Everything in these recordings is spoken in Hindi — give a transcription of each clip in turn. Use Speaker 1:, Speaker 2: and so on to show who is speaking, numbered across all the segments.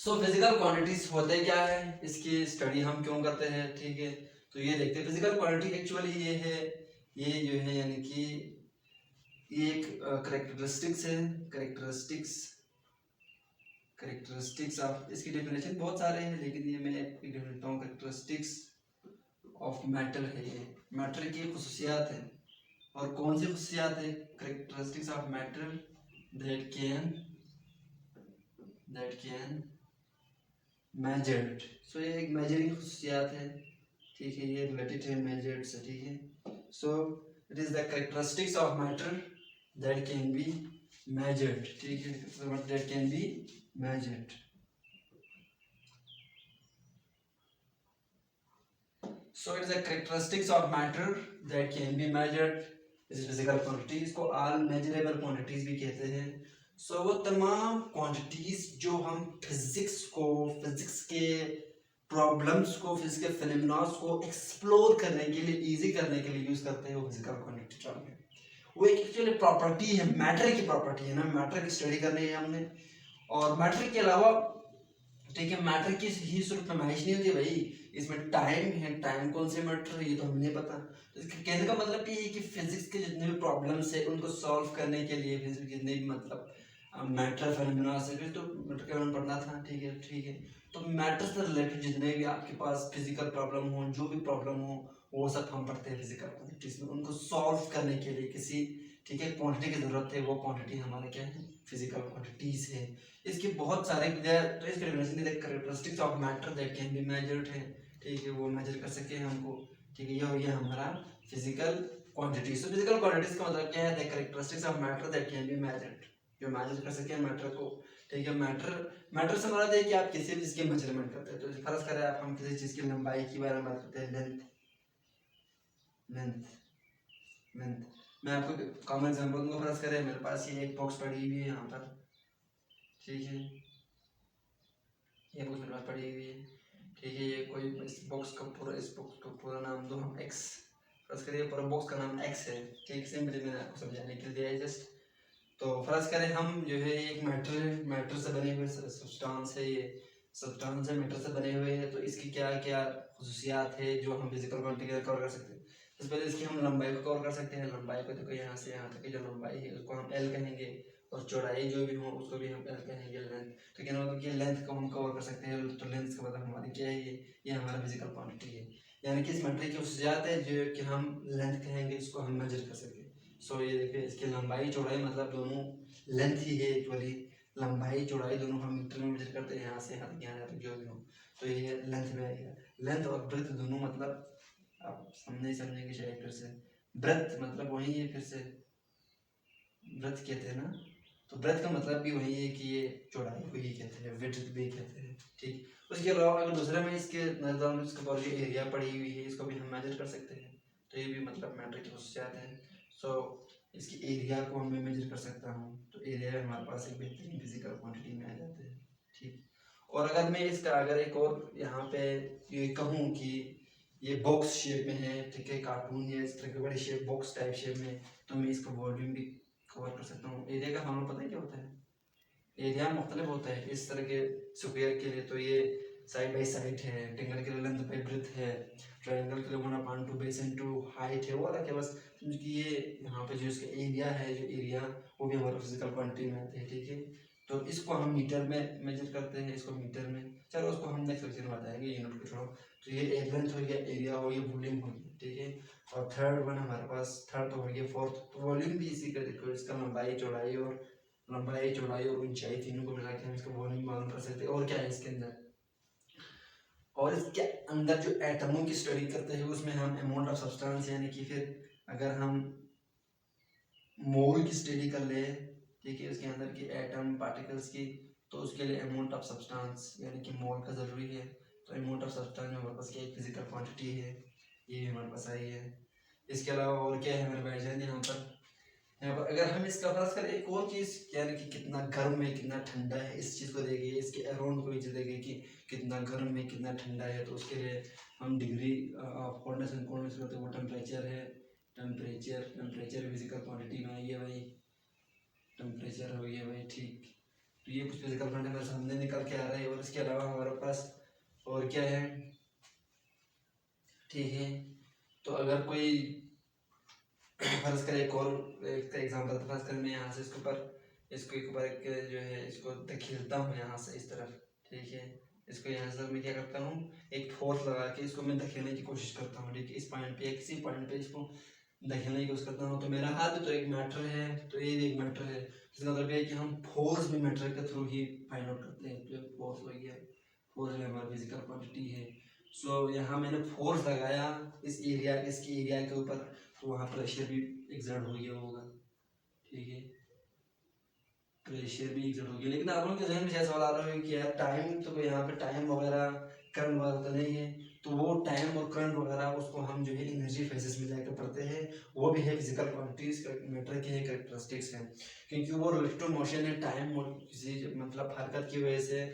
Speaker 1: सो फिजिकल क्वांटिटीज होते क्या है, इसकी स्टडी हम क्यों करते हैं, ठीक है। तो ये देखते हैं फिजिकल क्वांटिटी एक्चुअली ये है, ये जो है यानी कि ये एक करेक्टरिस्टिक्स है, करेक्टरिस्टिक्स ऑफ, इसकी डेफिनेशन बहुत सारे हैं लेकिन ये मैं एक देता हूँ। करेक्टरिस्टिक्स ऑफ मैटर है, ये मैटर की खुसूसियात है। और कौन सी खुसूसियात है? Characteristics of matter that can measured. So ये एक मेजरिंग खुसूसियात है, ठीक है, ये रिलेटेड है मेजर्ड से, ठीक है। So it is the characteristics of matter that can be measured, ठीक है, that can be measured. So it is a characteristics of matter that can be measured is physical quantity, इसको all measurable quantities भी कहते हैं। So वो तमाम quantities जो हम फिजिक्स के प्रॉब्लम्स को, फिजिक्स के फिनोमेनॉन्स को एक्सप्लोर करने के लिए, इजी करने के लिए यूज करते हैं वो फिजिकल क्वांटिटी टर्म है। वो एक एक्चुअली प्रॉपर्टी है, मैटर की प्रॉपर्टी है ना, मैटर की स्टडी करनी है हमने। और मैटर के अलावा, ठीक है, मैटर की ही सिर्फ नुमाइश नहीं होती भाई, इसमें टाइम है, टाइम कौन से मैटर है ये तो हमें नहीं पता। तो इसके कहने का मतलब ये है कि फिजिक्स के जितने भी प्रॉब्लम्स है उनको सॉल्व करने के लिए, फिजिक्स जितने भी मतलब मैटर फिनोमेना से, फिर तो मैटर के बारे में पढ़ना था, ठीक है, ठीक है। तो मैटर से रिलेटेड जितने भी आपके पास फिजिकल प्रॉब्लम हो, जो भी प्रॉब्लम हो, वो सब हम पढ़ते हैं फिजिकल क्वांटिटीज में। उनको सॉल्व करने के लिए किसी, ठीक है, क्वांटिटी की जरूरत है, वो क्वांटिटी हमारा क्या है, फिजिकल क्वांटिटीज है। इसके बहुत सारे तो इसके characteristics of matter that can be measured है, ठीक है, वो मेजर कर सके हमको, ठीक है। ये हो गया हमारा फिजिकल क्वांटिटीज। तो फिजिकल क्वांटिटीज का मतलब क्या है? The characteristics of matter that can be measured, जो मेजर कर सके मैटर को, ठीक है। मैटर से मतलब है कि आप किसी भी चीज की मेजरमेंट करते हैं। तो फर्ज करें आप, हम किसी चीज की लंबाई के बारे में बात करते हैं, लेंथ लेंथ मैं आपको कॉमन एग्जांपल दूंगा। फर्ज करें मेरे पास ये एक बॉक्स पड़ी हुई है यहाँ पर, ठीक है, ये बॉक्स मेरे पास पड़ी हुई है, ठीक है। ये कोई इस बॉक्स का पूरा नाम दो हम एक्स, फर्ज करिए पूरा बॉक्स का नाम एक्स है, ठीक। सिंपली मैंने आपको समझाने के लिए जस्ट। तो फर्ज करें हम जो है एक मैटर से बने हुए सब्सटेंस है, ये सब्सटेंस है मैटर से बने हुए हैं। तो इसकी क्या क्या खुसूसियात है जो हम फिजिकल क्वांटिटी के कवर कर सकते हैं। सबसे पहले इसकी हम लंबाई को कवर कर सकते हैं। लंबाई को देखो, यहाँ से यहाँ तक की जो लंबाई है उसको हम एल कहेंगे, और चौड़ाई जो भी हो उसको भी हम एल कहेंगे, लेंथ। तो क्या मतलब कि लेंथ को हम कवर कर सकते हैं। तो लेंथ का मतलब हमारी क्या है, ये हमारा फिजिकल क्वांटिटी है, यानी कि इस मैटर की खुसूसियात है जो कि हम लेंथ कहेंगे, इसको हम मेजर कर सकें। सो ये देखिए, इसकी लंबाई चौड़ाई मतलब दोनों लेंथ ही है एक्चुअली। लंबाई चौड़ाई दोनों हम मीटर में मेजर करते हैं, यहाँ से यहाँ तक, यहाँ तक जो भी हो, तो ये लेंथ में आएगा। लेंथ और ब्रेथ दोनों मतलब आप समझेंगे शायद फिर से। ब्रेथ मतलब वही है, फिर से ब्रेथ कहते हैं ना, तो ब्रेथ का मतलब भी वही है कि ये चौड़ाई को ही कहते हैं, विड्थ भी कहते हैं, ठीक। उसके अलावा अगर दूसरे में इसके नजर इसके ऊपर जो एरिया पड़ी हुई है, इसको भी हम मेजर कर सकते हैं। तो ये भी मतलब मैटर की खुसूसियात है। सो इसकी एरिया को मैं मेजर कर सकता हूँ, तो एरिया हमारे पास एक बेहतरीन फिजिकल क्वांटिटी में आ जाते हैं, ठीक। और अगर मैं इसका अगर एक और यहाँ पे ये कहूँ कि ये बॉक्स शेप में है, ठीक है, कार्टून या इस तरह के बड़े शेप, बॉक्स टाइप शेप में, तो मैं इसका वॉल्यूम भी कवर कर सकता हूँ। एरिया का फॉर्मूला पता है क्या होता है? एरिया मुख्तलिफ होता है इस तरह के स्क्वायर के लिए, तो ये साइड बाई साइड है, रेक्टेंगल के लिए लेंथ बाई ब्रेथ है, ट्रायंगल के लिए 1/2 बेस इनटू हाइट है, वो अलग है। बस क्योंकि ये यहाँ पे जो इसका एरिया है, जो एरिया वो भी हमारा फिजिकल क्वांटिटी में आते हैं, ठीक है। तो इसको हम मीटर में मेजर करते हैं, इसको मीटर में, चलो उसको हम नेक्स्ट लेक्चर में बताएंगे, यूनिट को छोड़ो। तो ये लेंथ हो गया, एरिया हो गया, वॉल्यूम हो गया, ठीक है। और थर्ड वन हमारे पास, थर्ड तो हो गया, फोर्थ तो वॉल्यूम भी इसी का देखो, इसका लंबाई चौड़ाई और ऊंचाई तीनों को मिला के हम इसका वॉल्यूम मालूम कर सकते हैं। और क्या है इसके अंदर, और इसके अंदर जो एटमों की स्टडी करते हैं उसमें हम अमाउंट ऑफ सब्सटेंस, यानी कि फिर अगर हम मोल की स्टडी कर ले, ठीक है, उसके अंदर की एटम पार्टिकल्स की, तो उसके लिए अमाउंट ऑफ सब्सटेंस यानी कि मोल का ज़रूरी है। तो अमाउंट ऑफ सब्सटेंस में हमारे पास क्या एक फिजिकल क्वांटिटी है, ये हमारे पास आई है। इसके अलावा और क्या है मेरे भाईजान यहाँ पर अगर हम इसका फर्ज करें एक और चीज़, यानी कि कितना गर्म है कितना ठंडा है, इस चीज़ को देखिए, इसके अराउंड को चीज़ देखिए कि कितना गर्म है कितना ठंडा है। तो उसके लिए हम डिग्री ऑफ कोल्डनेस करते हैं, वो टेम्परेचर है, टेम्परेचर फिजिकल क्वांटिटी में आई है भाई, टेम्परेचर हो गया भाई, ठीक। तो ये कुछ फिजिकल क्वांटिटी मेरे सामने निकल के आ रहा है। और इसके अलावा हमारे पास और क्या है, ठीक है। तो अगर कोई फर्ज करें एक और एक एग्जाम्पल, फर्ज करें मैं यहाँ से इसके ऊपर एक जो है इसको धकेलता हूँ यहाँ से इस तरफ, ठीक है। इसको यहाँ से मैं क्या करता हूँ, एक फोर्स लगा के इसको मैं धकेलने की कोशिश करता हूँ, ठीक है। इस पॉइंट पे, किसी पॉइंट पे इसको धकेलने की कोशिश करता हूँ। तो मेरा हाथ तो एक मैटर है, तो ये एक मैटर है। इसका मतलब ये है कि हम फोर्स भी मैटर के थ्रू ही फाइंड आउट करते हैं। जो फोर्स हो गया, फोर्स में हमारी फिजिकल क्वांटिटी है। सो यहाँ मैंने फोर्स लगाया इस एरिया, इसकी एरिया के ऊपर, तो वहाँ प्रेशर भी एक्सर्ट हो गया होगा, ठीक है। प्रेशर भी एक्सर्ट हो गया। लेकिन आप लोगों के जहन में शायद सवाल आ रहा है कि यार टाइम, तो यहाँ पे टाइम वगैरह करंट वगैरह तो नहीं है। तो वो टाइम और करंट वगैरह उसको हम जो है एनर्जी फेजेस में जाकर पढ़ते हैं। वो भी है फिजिकल क्वांटिटीज मैटर की है, कैरेक्टरिस्टिक्स हैं। क्योंकि वो रिलेटिव मोशन है, टाइम और किसी मतलब हरकत की वजह से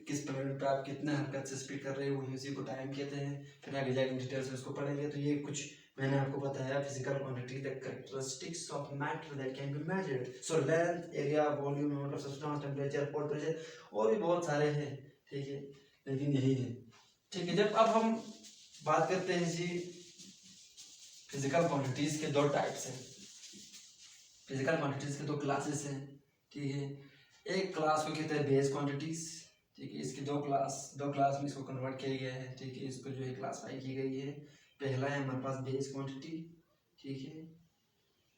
Speaker 1: किस प्लेनेट पे आप कितने हरकत से स्पीड कर रहे हो, उसी को टाइम कहते हैं। फिर आगे जाकर डिटेल से उसको पढ़ेंगे। तो ये कुछ मैंने आपको बताया physical quantity, the characteristics of matter that can be measured. So length, area, volume, amount of substance, temperature, pressure और भी बहुत सारे हैं, ठीक है। लेकिन यही है, ठीक है। जब अब हम बात करते हैं जी, फिजिकल क्वांटिटीज के दो टाइप्स हैं, फिजिकल क्वांटिटीज के दो क्लासेस हैं, ठीक है। एक क्लास को कहते हैं बेस क्वांटिटीज, ठीक है। इसकी दो क्लास में इसको कन्वर्ट किया गया है, ठीक है। इसको जो है क्लासिफाई की गई है। पहला है हमारे पास बेस क्वांटिटी, ठीक है,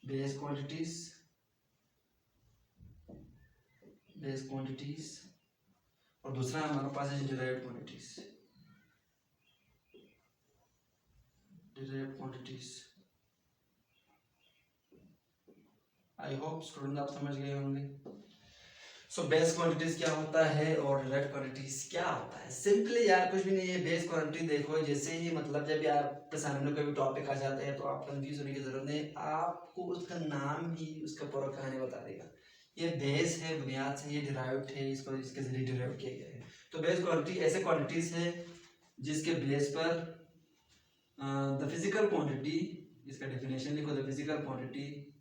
Speaker 1: बेस क्वांटिटीज। और दूसरा हमारे पास है derived quantities. I hope student आप समझ गए होंगे। सो बेस क्वांटिटीज क्या होता है और डिराइव्ड क्वांटिटीज क्या होता है? सिंपली यार कुछ भी नहीं है। बेस क्वांटिटी देखो, जैसे ही मतलब जब आपके सामने कोई भी टॉपिक आ जाता है तो आप कंफ्यूज होने की जरूरत नहीं, आपको उसका नाम ही उसका पूरा कहानी बता देगा। ये बेस है, बुनियाद से, ये डिराइव्ड है, इसको इसके जरिए डिराइव किया गया है। तो बेस क्वांटिटी ऐसे क्वांटिटीज है जिसके बेस पर द फिजिकल क्वांटिटी, इसका डेफिनेशन लिखो, the physical quantity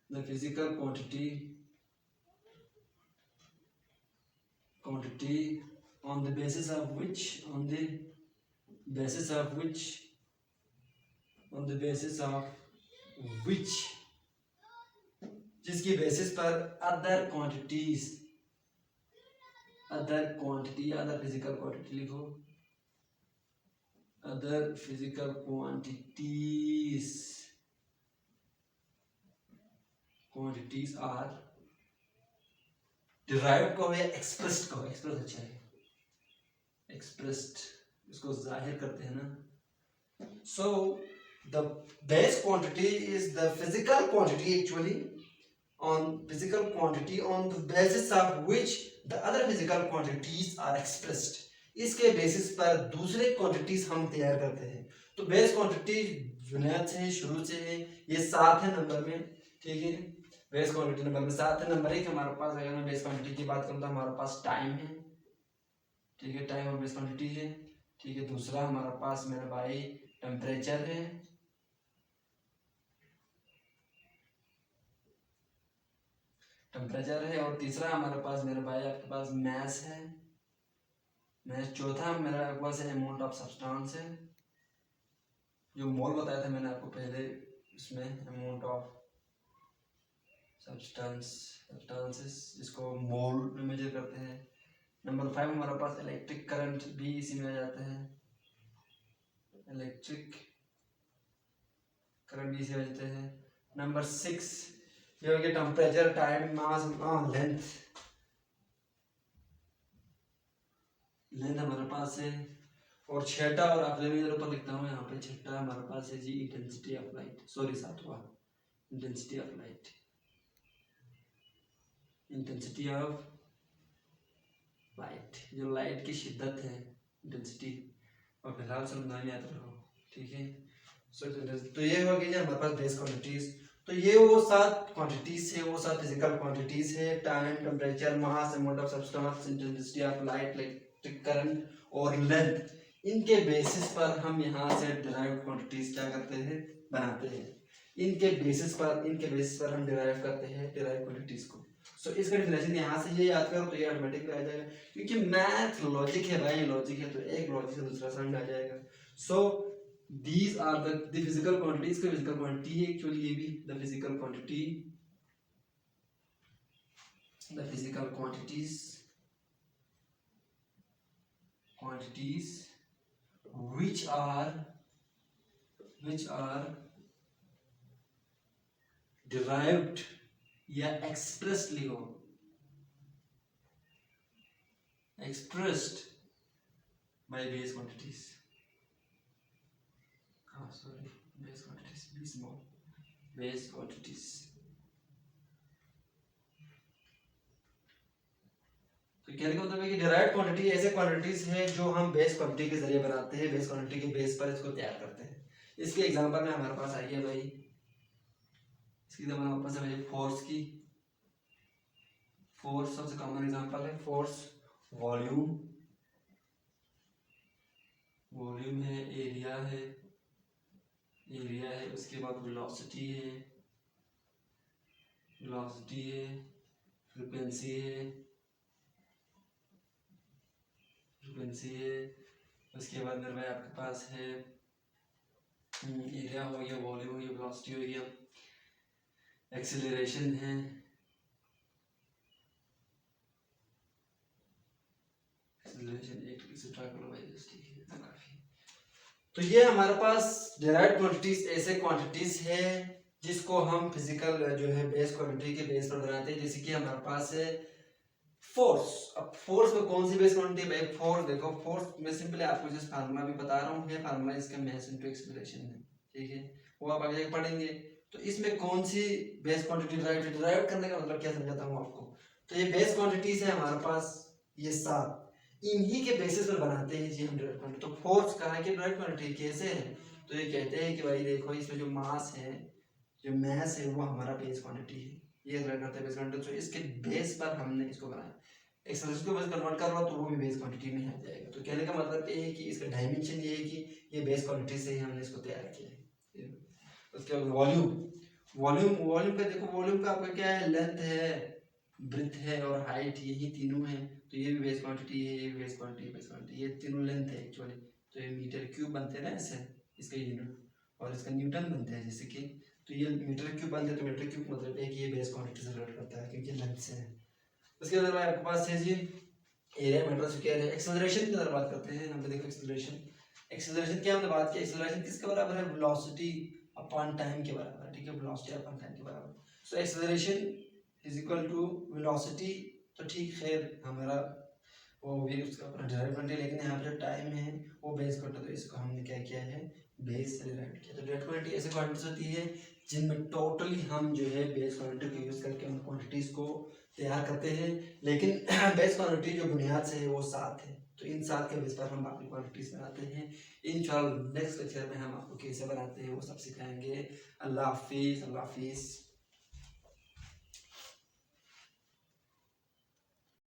Speaker 1: on the basis of which जिसकी बेसिस पर अदर फिजिकल क्वांटिटी लिखो, other physical quantities are derived को या एक्सप्रेस्ड को, एक्सप्रेस अच्छा है, एक्सप्रेस्ड इसको जाहिर करते हैं ना। So the base quantity is the physical quantity actually on the basis of which the other physical quantities are expressed। इसके बेसिस पर दूसरे क्वांटिटीज हम तैयार करते हैं। तो बेस क्वांटिटी बुनियाद से शुरू से है, ये 7 है नंबर में, ठीक है। बेस क्वांटिटी नंबर में 7 है। नंबर 1 हमारे पास, अगर मैं बेस क्वांटिटी की बात करूँ तो हमारे पास टाइम है, ठीक है, टाइम और बेस क्वांटिटी है, ठीक है। दूसरा हमारे पास मेरे भाई टेम्परेचर है, और तीसरा हमारे पास मेरे भाई आपके पास मैस है, चौथा मेरा पास है अमाउंट ऑफ सब्सटेंस है, जो मोल बताया था मैंने आपको पहले, इसमें अमाउंट ऑफ सब्सटेंसेस जिसको मोल में मेजर करते हैं। नंबर 5 हमारे पास इलेक्ट्रिक करंट भी इसी में आ जाते हैं, इलेक्ट्रिक करंट भी इसी में आ जाते हैं। नंबर 6 ये हो गया टेम्परेचर, टाइम, मास, लेंथ हमारे पास है। और छठा, और आखिरी में ऊपर लिखता हूँ यहाँ पे, छठा हमारे पास है जी इंटेंसिटी ऑफ लाइट, सॉरी सातवां, इंटेंसिटी ऑफ लाइट, जो लाइट की शिद्दत है, इंटेंसिटी। और फिलहाल समझाने याद रखो, ठीक है। तो ये हो गई हमारे पास बेस क्वांटिटीज। तो ये वो 7 क्वांटिटीज है, वो 7 फिजिकल क्वांटिटीज है, time, temperature, mass, amount of substance, intensity of light, electric current और लेंथ। इनके बेसिस पर हम यहाँ से डिराइव्ड क्वांटिटीज क्या करते हैं, बनाते हैं, इनके बेसिस पर हम डिराइव करते हैं डिराइव क्वांटिटीज को। सो इसका डेफिनेशन यहाँ से ये याद करो तो ये ऑटोमेटिकली आ जाएगा, क्योंकि मैथ लॉजिक है भाई, लॉजिक है तो एक लॉजिक से दूसरा समझ आ जाएगा। So these are the physical quantities का फिजिकल क्वांटिटी है एक्चुअली ये भी the physical quantity the physical quantities which are derived या expressed लिखो expressed by base quantities, base quantities, be small, base quantities। तो कहने का मतलब है कि डिराइव्ड क्वांटिटी ऐसे क्वांटिटीज हैं जो हम बेस क्वांटिटी के जरिए बनाते हैं, बेस क्वांटिटी के बेस पर इसको तैयार करते हैं। इसके एग्जांपल में हमारे पास आई है भाई, इसकी एग्जांपल हमारे पास है भाई फोर्स की। फोर्स सबसे कॉमन एग्जांपल है, फोर्स वॉल्यूम, वॉल्यूम है, एरिया है, उसके बाद वेलोसिटी है, फ्रीक्वेंसी है, उसके बाद मेरे भाई आपके पास है एरिया हो गया, वॉल्यूम हो गया, वेलोसिटी हो गया, एक्सेलरेशन है, तो ये हमारे पास डिराइव्ड क्वांटिटीज ऐसे क्वांटिटीज है जिसको हम फिजिकल जो है बेस क्वांटिटी के बेस पर बनाते हैं। जैसे कि हमारे पास है फोर्स। अब फोर्स में कौन सी बेस क्वांटिटी है? फोर्स देखो, फोर्स में सिंपली आपको जस्ट फार्मूला भी बता रहा हूँ, ये फार्मूला इसका मास इनटू एक्सेलरेशन है, ठीक है, वो आप आगे पढ़ेंगे। तो इसमें कौन सी बेस क्वांटिटी डिराइव करने का मतलब क्या समझाता हूँ आपको। तो ये बेस क्वांटिटीज है हमारे पास ये 7, इन्हीं के बेसिस पर बनाते हैं जी हम डिराइव क्वांटिटी। तो फोर्स कहाँ की डिराइव क्वांटिटी कैसे है? तो ये कहते हैं कि भाई देखो इसमें जो मास है, जो मास है वो हमारा बेस क्वांटिटी है, ये डिराइव करते हैं बेस क्वांटिटी। तो इसके बेस पर हमने इसको बनाया, एक्सेलरेशन को बस कन्वर्ट कर रहा तो वो भी बेस क्वांटिटी में आ जाएगा। तो कहने का मतलब ये है कि इसका डायमेंशन ये है कि ये बेस क्वांटिटी से ही हमने इसको तैयार किया है। उसके बाद वॉल्यूम का देखो, वॉल्यूम का आपका क्या है, लेंथ है, ब्रेथ है और हाइट, यही तीनों है। तो ये भी बेस क्वांटिटी है, ये भी बेस क्वांटिटी, ये तीनों लेंथ है एक्चुअली। तो ये मीटर क्यूब बनते हैं ना ऐसे, इसका यूनिट, और इसका न्यूटन बनते हैं जैसे कि, तो ये मीटर क्यूब बनते हैं। तो मीटर क्यूब मतलब है कि ये बेस क्वांटिटी से रिलेट करता है क्योंकि लेंथ से है। उसके बाद आपके पास है जी एरिया मीटर स्क्वायर है। एक्सेलरेशन की अगर बात करते हैं, हमने देखो एक्सेलरेशन क्या हमने बात की, एक्सेलरेशन किसके बराबर है? वेलोसिटी अपॉन टाइम के बराबर है, ठीक है, वेलोसिटी अपॉन टाइम के बराबर। So acceleration is equal to velocity. तो ठीक है, हमारा वो भी उसका अपना डिराइव क्वांटिटी, लेकिन यहाँ पे जो टाइम है वो बेस क्वांटिटी, तो इसको हमने क्या किया है, बेस से डिराइव किया। तो डिराइव क्वांटिटी ऐसे क्वांटिटीज होती है जिनमें टोटली हम जो है बेस क्वांटिटी को यूज करके उन क्वांटिटीज को तैयार करते हैं। लेकिन बेस क्वांटिटी जो बुनियाद से है वो 7 है। तो इन 7 के बेस पर हम बाकी क्वांटिटीज बनाते हैं। इंशाल्लाह नेक्स्ट लेक्चर में हम आपको कैसे बनाते हैं वो सब सिखाएंगे। अल्लाह हाफिज।